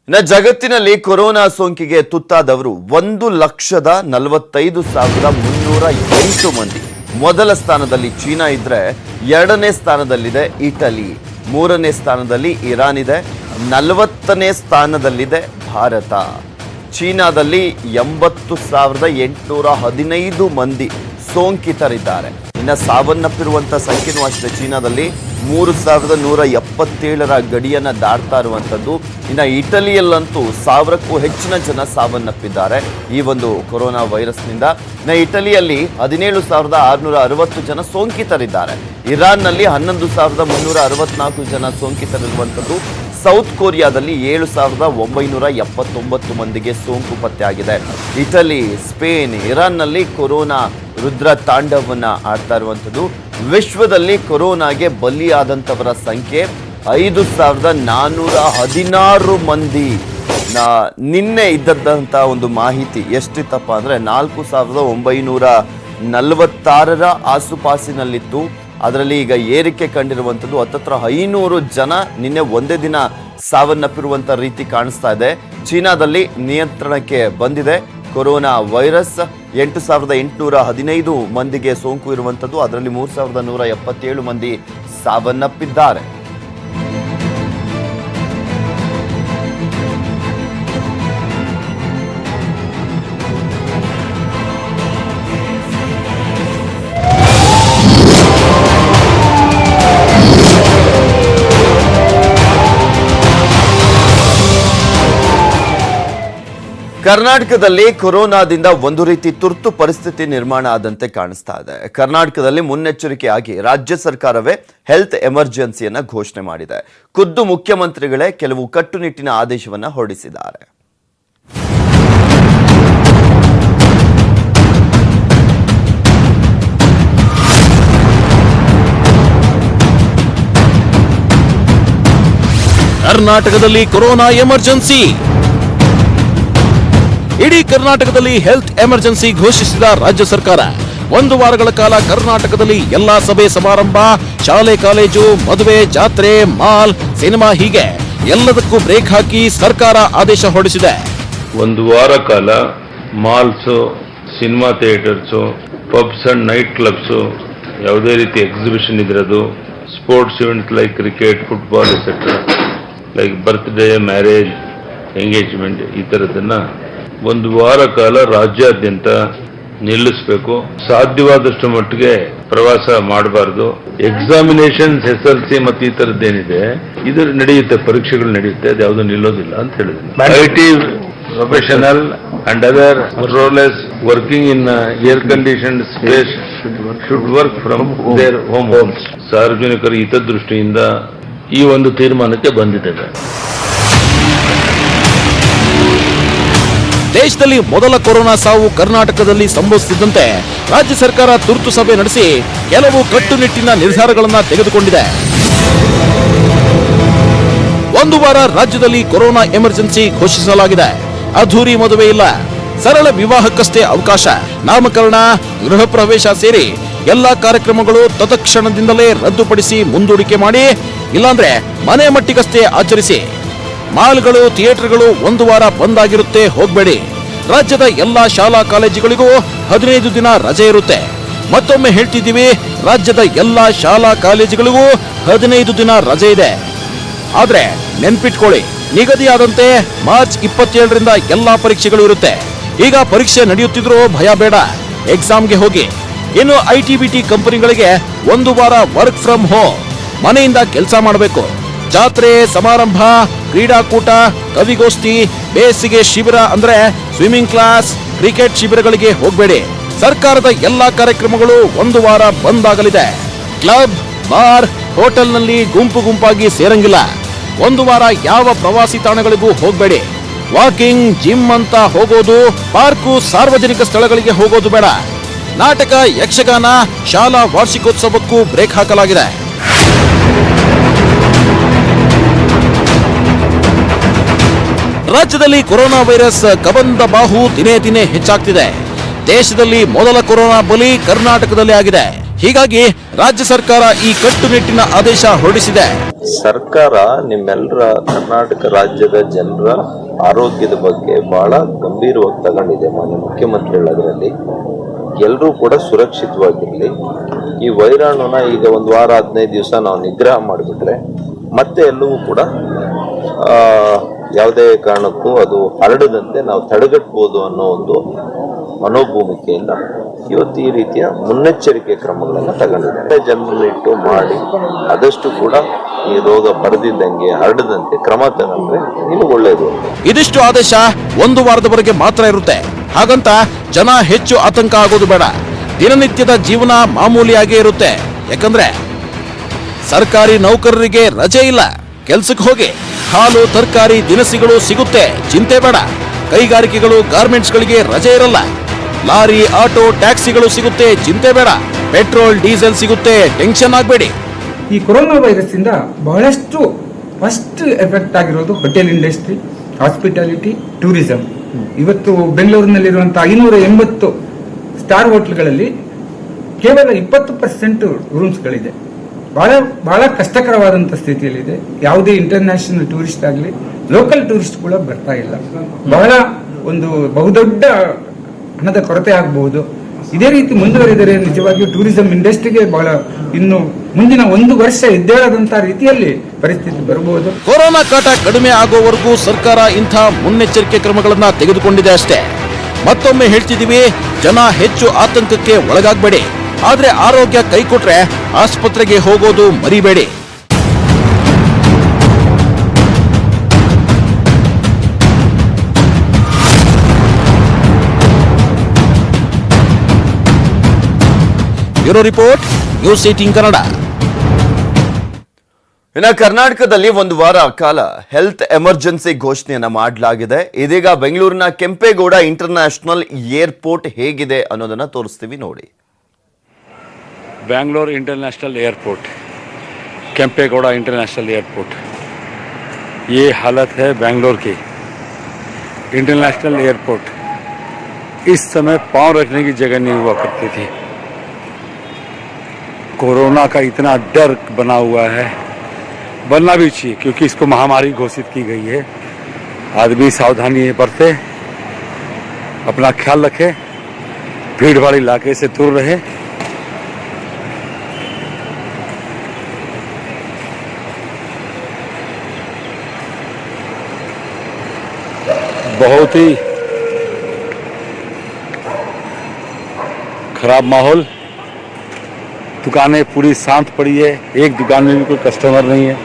ಇನ್ನು ಜಗತ್ತಿನಲ್ಲಿ ಕೊರೋನಾ ಸೋಂಕಿಗೆ ತುತ್ತಾದವರು 1,45,308 ಮಂದಿ. ಮೊದಲ ಸ್ಥಾನದಲ್ಲಿ ಚೀನಾ ಇದ್ರೆ, ಎರಡನೇ ಸ್ಥಾನದಲ್ಲಿದೆ ಇಟಲಿ, ಮೂರನೇ ಸ್ಥಾನದಲ್ಲಿ ಇರಾನ್ ಇದೆ, 40ನೇ ಸ್ಥಾನದಲ್ಲಿದೆ ಭಾರತ. ಚೀನಾದಲ್ಲಿ 80,815 ಮಂದಿ ಸೋಂಕಿತರಿದ್ದಾರೆ. ಇನ್ನು ಸಾವನ್ನಪ್ಪಿರುವಂತಹ ಸಂಖ್ಯೆನೂ ಅಷ್ಟೇ. ಚೀನಾದಲ್ಲಿ 3,177ರ ಗಡಿಯನ್ನ ದಾಟ್ತಾ ಇರುವಂಥದ್ದು. ಇನ್ನು ಇಟಲಿಯಲ್ಲಂತೂ 1,000ಕ್ಕೂ ಹೆಚ್ಚಿನ ಜನ ಸಾವನ್ನಪ್ಪಿದ್ದಾರೆ ಈ ಒಂದು ಕೊರೋನಾ ವೈರಸ್ನಿಂದ. ಇನ್ನು ಇಟಲಿಯಲ್ಲಿ 17,660 ಜನ ಸೋಂಕಿತರಿದ್ದಾರೆ. ಇರಾನ್ನಲ್ಲಿ 11,364 ಜನ ಸೋಂಕಿತರಿರುವಂಥದ್ದು. ಸೌತ್ ಕೊರಿಯಾದಲ್ಲಿ 7,979 ಮಂದಿಗೆ ಸೋಂಕು ಪತ್ತೆಯಾಗಿದೆ. ಇಟಲಿ, ಸ್ಪೇನ್, ಇರಾನ್ನಲ್ಲಿ ಕೊರೋನಾ ರುದ್ರ ತಾಂಡವನ್ನ ಆಡ್ತಾ ಇರುವಂಥದ್ದು. ವಿಶ್ವದಲ್ಲಿ ಕೊರೋನಾಗೆ ಬಲಿಯಾದಂಥವರ ಸಂಖ್ಯೆ 5,416 ಮಂದಿ. ನಿನ್ನೆ ಇದ್ದಂಥ ಒಂದು ಮಾಹಿತಿ ಎಷ್ಟಿತ್ತಪ್ಪ ಅಂದರೆ 4,946ರ ಆಸುಪಾಸಿನಲ್ಲಿತ್ತು. ಅದರಲ್ಲಿ ಈಗ ಏರಿಕೆ ಕಂಡಿರುವಂಥದ್ದು ಹತ್ತತ್ರ 500 ಜನ ನಿನ್ನೆ ಒಂದೇ ದಿನ ಸಾವನ್ನಪ್ಪಿರುವಂಥ ರೀತಿ ಕಾಣಿಸ್ತಾ ಇದೆ. ಚೀನಾದಲ್ಲಿ ನಿಯಂತ್ರಣಕ್ಕೆ ಬಂದಿದೆ ಕೊರೋನಾ ವೈರಸ್. 8,815 ಮಂದಿಗೆ ಸೋಂಕು ಇರುವಂಥದ್ದು. ಅದರಲ್ಲಿ 3,177 ಮಂದಿ ಸಾವನ್ನಪ್ಪಿದ್ದಾರೆ. ಕರ್ನಾಟಕದಲ್ಲಿ ಕೊರೋನಾದಿಂದ ಒಂದು ರೀತಿ ತುರ್ತು ಪರಿಸ್ಥಿತಿ ನಿರ್ಮಾಣ ಆದಂತೆ ಕಾಣಿಸ್ತಾ ಇದೆ. ಕರ್ನಾಟಕದಲ್ಲಿ ಮುನ್ನೆಚ್ಚರಿಕೆಯಾಗಿ ರಾಜ್ಯ ಸರ್ಕಾರವೇ ಹೆಲ್ತ್ ಎಮರ್ಜೆನ್ಸಿಯನ್ನ ಘೋಷಣೆ ಮಾಡಿದೆ. ಖುದ್ದು ಮುಖ್ಯಮಂತ್ರಿಗಳೇ ಕೆಲವು ಕಟ್ಟುನಿಟ್ಟಿನ ಆದೇಶವನ್ನ ಹೊರಡಿಸಿದ್ದಾರೆ. ಕರ್ನಾಟಕದಲ್ಲಿ ಕೊರೋನಾ ಎಮರ್ಜೆನ್ಸಿ. ಇಡೀ ಕರ್ನಾಟಕದಲ್ಲಿ ಹೆಲ್ತ್ ಎಮರ್ಜೆನ್ಸಿ ಘೋಷಿಸಿದ ರಾಜ್ಯ ಸರ್ಕಾರ 1 ವಾರಗಳ ಕಾಲ ಕರ್ನಾಟಕದಲ್ಲಿ ಎಲ್ಲಾ ಸಭೆ ಸಮಾರಂಭ, ಶಾಲೆ ಕಾಲೇಜು, ಮದುವೆ, ಜಾತ್ರೆ, ಮಾಲ್, ಸಿನಿಮಾ ಹೀಗೆ ಎಲ್ಲದಕ್ಕೂ ಬ್ರೇಕ್ ಹಾಕಿ ಸರ್ಕಾರ ಆದೇಶ ಹೊರಡಿಸಿದೆ. 1 ವಾರ ಕಾಲ malls, cinema theatres, pubs and night clubs, ಯಾವುದೇ ರೀತಿ ಎಕ್ಸಿಬಿಷನ್ ಇದ್ರದು, sports event like cricket, football etcetera, like birthday, marriage, engagement, ಈ ಥರದನ್ನ 1 ವಾರ ಕಾಲ ರಾಜ್ಯಾದ್ಯಂತ ನಿಲ್ಲಿಸಬೇಕು. ಸಾಧ್ಯವಾದಷ್ಟು ಮಟ್ಟಿಗೆ ಪ್ರವಾಸ ಮಾಡಬಾರ್ದು. ಎಕ್ಸಾಮಿನೇಷನ್ಸ್, SSLC ಮತ್ತು ಈ ಥರದ್ದೇನಿದೆ ಇದು ನಡೆಯುತ್ತೆ, ಪರೀಕ್ಷೆಗಳು ನಡೆಯುತ್ತೆ, ಅದು ಯಾವುದೂ ನಿಲ್ಲೋದಿಲ್ಲ ಅಂತ ಹೇಳಿದ್ರು. IT professional and other roles working in air conditioned space should work from their homes. ಸಾರ್ವಜನಿಕರ ಹಿತದೃಷ್ಟಿಯಿಂದ ಈ ಒಂದು ತೀರ್ಮಾನಕ್ಕೆ ಬಂದಿದ್ದೇವೆ. ದೇಶದಲ್ಲಿ ಮೊದಲ ಕೊರೋನಾ ಸಾವು ಕರ್ನಾಟಕದಲ್ಲಿ ಸಂಭವಿಸುತ್ತಿದ್ದಂತೆ ರಾಜ್ಯ ಸರ್ಕಾರ ತುರ್ತು ಸಭೆ ನಡೆಸಿ ಕೆಲವು ಕಟ್ಟುನಿಟ್ಟಿನ ನಿರ್ಧಾರಗಳನ್ನು ತೆಗೆದುಕೊಂಡಿದೆ. 1 ವಾರ ರಾಜ್ಯದಲ್ಲಿ ಕೊರೋನಾ ಎಮರ್ಜೆನ್ಸಿ ಘೋಷಿಸಲಾಗಿದೆ. ಅದ್ಧೂರಿ ಮದುವೆ ಇಲ್ಲ, ಸರಳ ವಿವಾಹಕ್ಕಷ್ಟೇ ಅವಕಾಶ. ನಾಮಕರಣ, ಗೃಹ ಪ್ರವೇಶ ಸೇರಿ ಎಲ್ಲಾ ಕಾರ್ಯಕ್ರಮಗಳು ತತ್ಕ್ಷಣದಿಂದಲೇ ರದ್ದುಪಡಿಸಿ ಮುಂದೂಡಿಕೆ ಮಾಡಿ, ಇಲ್ಲಾಂದ್ರೆ ಮನೆ ಮಟ್ಟಿಗಷ್ಟೇ ಆಚರಿಸಿ. ಮಾಲ್ಗಳು, ಥಿಯೇಟರ್ಗಳು 1 ವಾರ ಬಂದ್ ಆಗಿರುತ್ತೆ, ಹೋಗ್ಬೇಡಿ. ರಾಜ್ಯದ ಎಲ್ಲಾ ಶಾಲಾ ಕಾಲೇಜುಗಳಿಗೂ 15 ದಿನ ರಜೆ ಇರುತ್ತೆ. ಮತ್ತೊಮ್ಮೆ ಹೇಳ್ತಿದ್ದೀವಿ, ರಾಜ್ಯದ ಎಲ್ಲಾ ಶಾಲಾ ಕಾಲೇಜುಗಳಿಗೂ 15 ದಿನ ರಜೆ ಇದೆ. ಆದ್ರೆ ನೆನ್ಪಿಟ್ಕೊಳ್ಳಿ, ನಿಗದಿಯಾದಂತೆ ಮಾರ್ಚ್ 27ರಿಂದ ಎಲ್ಲಾ ಪರೀಕ್ಷೆಗಳು ಇರುತ್ತೆ. ಈಗ ಪರೀಕ್ಷೆ ನಡೆಯುತ್ತಿದ್ರೂ ಭಯ ಬೇಡ, ಎಕ್ಸಾಮ್ಗೆ ಹೋಗಿ. ಇನ್ನು ITBT ಕಂಪನಿಗಳಿಗೆ 1 ವಾರ ವರ್ಕ್ ಫ್ರಮ್ ಹೋಮ್, ಮನೆಯಿಂದ ಕೆಲಸ ಮಾಡಬೇಕು. ಜಾತ್ರೆ, ಸಮಾರಂಭ, ಕ್ರೀಡಾಕೂಟ, ಕವಿಗೋಷ್ಠಿ, ಬೇಸಿಗೆ ಶಿಬಿರ ಅಂದ್ರೆ ಸ್ವಿಮ್ಮಿಂಗ್ ಕ್ಲಾಸ್, ಕ್ರಿಕೆಟ್ ಶಿಬಿರಗಳಿಗೆ ಹೋಗಬೇಡಿ. ಸರ್ಕಾರದ ಎಲ್ಲಾ ಕಾರ್ಯಕ್ರಮಗಳು 1 ವಾರ ಬಂದ್ ಆಗಲಿದೆ. ಕ್ಲಬ್, ಬಾರ್, ಹೋಟೆಲ್ನಲ್ಲಿ ಗುಂಪು ಗುಂಪಾಗಿ ಸೇರಂಗಿಲ್ಲ. 1 ವಾರ ಯಾವ ಪ್ರವಾಸಿ ತಾಣಗಳಿಗೂ ಹೋಗಬೇಡಿ. ವಾಕಿಂಗ್, ಜಿಮ್ ಅಂತ ಹೋಗೋದು, ಪಾರ್ಕು, ಸಾರ್ವಜನಿಕ ಸ್ಥಳಗಳಿಗೆ ಹೋಗೋದು ಬೇಡ. ನಾಟಕ, ಯಕ್ಷಗಾನ, ಶಾಲಾ ವಾರ್ಷಿಕೋತ್ಸವಕ್ಕೂ ಬ್ರೇಕ್ ಹಾಕಲಾಗಿದೆ. ರಾಜ್ಯದಲ್ಲಿ ಕೊರೋನಾ ವೈರಸ್ ಕಬಂದ ಬಾಹು ದಿನೇ ದಿನೇ ಹೆಚ್ಚಾಗ್ತಿದೆ. ದೇಶದಲ್ಲಿ ಮೊದಲ ಕೊರೋನಾ ಬಲಿ ಕರ್ನಾಟಕದಲ್ಲಿ ಆಗಿದೆ. ಹೀಗಾಗಿ ರಾಜ್ಯ ಸರ್ಕಾರ ಈ ಕಟ್ಟುನಿಟ್ಟಿನ ಆದೇಶ ಹೊರಡಿಸಿದೆ. ಸರ್ಕಾರ ನಿಮ್ಮೆಲ್ಲರ ಕರ್ನಾಟಕ ರಾಜ್ಯದ ಜನರ ಆರೋಗ್ಯದ ಬಗ್ಗೆ ಬಹಳ ಗಂಭೀರವಾಗಿ ತಗೊಂಡಿದೆ. ಮಾನ್ಯ ಮುಖ್ಯಮಂತ್ರಿಗಳು ಅದರಲ್ಲಿ ಎಲ್ಲರೂ ಕೂಡ ಸುರಕ್ಷಿತವಾಗಿರಲಿ. ಈ ವೈರಾಣುನ ಈಗ 1 ವಾರ 15 ದಿವಸ ನಾವು ನಿಗ್ರಹ ಮಾಡಿಬಿಟ್ರೆ ಮತ್ತೆ ಎಲ್ಲವೂ ಕೂಡ ಯಾವುದೇ ಕಾರಣಕ್ಕೂ ಅದು ಹರಡದಂತೆ ನಾವು ತಡೆಗಟ್ಟಬಹುದು ಅನ್ನೋ ಒಂದು ಮನೋಭೂಮಿಕೆಯಿಂದ ಇವತ್ತು ಈ ರೀತಿಯ ಮುನ್ನೆಚ್ಚರಿಕೆ ಕ್ರಮಗಳನ್ನು ತಗೊಂಡಿದ್ದಾರೆ. ಜನರನ್ನಿಟ್ಟು ಮಾಡಿ ಆದಷ್ಟು ಕೂಡ ಈ ರೋಗ ಬರದಿದ್ದಂಗೆ ಹರಡದಂತೆ ಕ್ರಮ ತಗೊಂಡ್ರೆ ನಿಮಗೆ ಒಳ್ಳೆಯದು. ಇದಿಷ್ಟು ಆದೇಶ 1 ವಾರದವರೆಗೆ ಮಾತ್ರ ಇರುತ್ತೆ. ಹಾಗಂತ ಜನ ಹೆಚ್ಚು ಆತಂಕ ಆಗೋದು ಬೇಡ. ದಿನನಿತ್ಯದ ಜೀವನ ಮಾಮೂಲಿಯಾಗೇ ಇರುತ್ತೆ. ಯಾಕಂದ್ರೆ ಸರ್ಕಾರಿ ನೌಕರರಿಗೆ ರಜೆ ಇಲ್ಲ. ಕೆಲ್ಸಕ್ಕೆ ಹೋಗಿ ಹಾಲು ತರಕಾರಿ ದಿನಸಿಗಳು ಸಿಗುತ್ತೆ, ಚಿಂತೆ ಬೇಡ. ಕೈಗಾರಿಕೆಗಳು ಗಾರ್ಮೆಂಟ್ಸ್ಗಳಿಗೆ ರಜೆ ಇರಲ್ಲ. ಲಾರಿ ಆಟೋ ಟ್ಯಾಕ್ಸಿಗಳು ಸಿಗುತ್ತೆ, ಚಿಂತೆ ಬೇಡ. ಪೆಟ್ರೋಲ್ ಡೀಸೆಲ್ ಸಿಗುತ್ತೆ, ಟೆನ್ಷನ್ ಆಗಬೇಡಿ. ಈ ಕೊರೋನಾ ವೈರಸ್ ಇಂದ ಬಹಳಷ್ಟು ಫಸ್ಟ್ ಎಫೆಕ್ಟ್ ಆಗಿರೋದು ಹೋಟೆಲ್ ಇಂಡಸ್ಟ್ರಿ, ಹಾಸ್ಪಿಟಾಲಿಟಿ, ಟೂರಿಸಂ. ಇವತ್ತು ಬೆಂಗಳೂರಿನಲ್ಲಿರುವಂತಹ 580 ಸ್ಟಾರ್ ಹೋಟೆಲ್ಗಳಲ್ಲಿ ಕೇವಲ 20% ರೂಮ್ಸ್ಗಳಿದೆ. ಬಹಳ ಕಷ್ಟಕರವಾದಂಥ ಸ್ಥಿತಿಯಲ್ಲಿದೆ. ಯಾವುದೇ ಇಂಟರ್ನ್ಯಾಷನಲ್ ಟೂರಿಸ್ಟ್ ಆಗಲಿ ಲೋಕಲ್ ಟೂರಿಸ್ಟ್ ಕೂಡ ಬರ್ತಾ ಇಲ್ಲ. ಬಹಳ ಒಂದು ಬಹುದೊಡ್ಡ ಹಣದ ಕೊರತೆ ಆಗಬಹುದು. ಇದೇ ರೀತಿ ಮುಂದುವರಿದರೆ ನಿಜವಾಗಿಯೂ ಟೂರಿಸಂ ಇಂಡಸ್ಟ್ರಿಗೆ ಬಹಳ ಇನ್ನು ಮುಂದಿನ 1 ವರ್ಷ ಎದ್ದೇಳದಂತಹ ರೀತಿಯಲ್ಲಿ ಪರಿಸ್ಥಿತಿ ಬರಬಹುದು. ಕೊರೋನಾ ಕಾಟ ಕಡಿಮೆ ಆಗೋವರೆಗೂ ಸರ್ಕಾರ ಇಂಥ ಮುನ್ನೆಚ್ಚರಿಕೆ ಕ್ರಮಗಳನ್ನ ತೆಗೆದುಕೊಂಡಿದೆ ಅಷ್ಟೇ. ಮತ್ತೊಮ್ಮೆ ಹೇಳ್ತಿದೀವಿ, ಜನ ಹೆಚ್ಚು ಆತಂಕಕ್ಕೆ ಒಳಗಾಗಬೇಡಿ. ಆದ್ರೆ ಆರೋಗ್ಯ ಕೈಕೊಟ್ರೆ ಆಸ್ಪತ್ರೆಗೆ ಹೋಗೋದು ಮರಿಬೇಡಿ. Bureau report, news 18 Kannada. ಇನ್ನು ಕರ್ನಾಟಕದಲ್ಲಿ 1 ವಾರ ಕಾಲ ಹೆಲ್ತ್ ಎಮರ್ಜೆನ್ಸಿ ಘೋಷಣೆಯನ್ನ ಮಾಡಲಾಗಿದೆ. ಇದೀಗ ಬೆಂಗಳೂರಿನ ಕೆಂಪೇಗೌಡ ಇಂಟರ್ನ್ಯಾಷನಲ್ ಏರ್ಪೋರ್ಟ್ ಹೇಗಿದೆ ಅನ್ನೋದನ್ನ ತೋರಿಸ್ತೀವಿ ನೋಡಿ. Bangalore international airport, Kempegowda international airport, ये हालत है बेंगलोर की. इंटरनेशनल एयरपोर्ट इस समय पांव रखने की जगह नहीं हुआ करती थी. कोरोना का इतना डर बना हुआ है, बनना भी चाहिए क्योंकि इसको महामारी घोषित की गई है. आदमी सावधानी बरते, अपना ख्याल रखे, भीड़ भाड़ इलाके से दूर रहे. बहुत ही खराब माहौल, दुकानें पूरी शांत पड़ी है. एक दुकान में भी कोई कस्टमर नहीं है.